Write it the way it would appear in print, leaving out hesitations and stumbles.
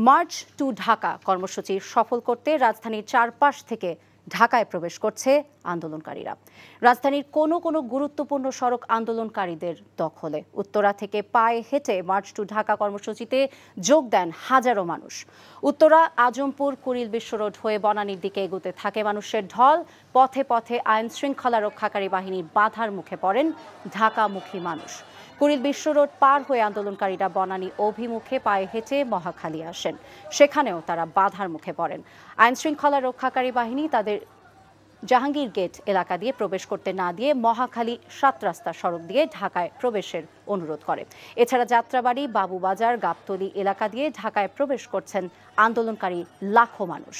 March two Dhaka কর্মসূচি সফল করতে রাজধানীর চারপাশ থেকে ঢাকায় প্রবেশ করছে আন্দোলনকারীরা। রাজধানীর কোনো কোনো গুরুত্বপূর্ণ সড়ক আন্দোলনকারীদের দখলে। উত্তরা থেকে পায়ে হেঁটে মার্চ টু ঢাকা কর্মসূচিতে যোগ দেন হাজারো মানুষ। উত্তরা, আজমপুর, কুড়িল বিশ্ব রোড হয়ে বনানীর দিকে এগোতে থাকে মানুষের ঢল। পথে পথে আইন শৃঙ্খলা রক্ষাকারী বাহিনীর বাধার মুখে পড়েন ঢাকামুখী মানুষ। কুড়িল বিশ্ব রোড পার হয়ে আন্দোলনকারীরা বনানী অভিমুখে পায়ে হেঁটে মহাখালী আসেন। সেখানেও তারা বাধার মুখে পড়েন। আইন শৃঙ্খলা রক্ষাকারী বাহিনী তাদের জাহাঙ্গীর গেট এলাকা দিয়ে প্রবেশ করতে না দিয়ে মহাখালী ৭ রাস্তা সড়ক দিয়ে ঢাকায় প্রবেশের অনুরোধ করে। এছাড়া যাত্রাবাড়ি, বাবুবাজার, গাবতলী এলাকা দিয়ে ঢাকায় প্রবেশ করছেন আন্দোলনকারী লাখো মানুষ।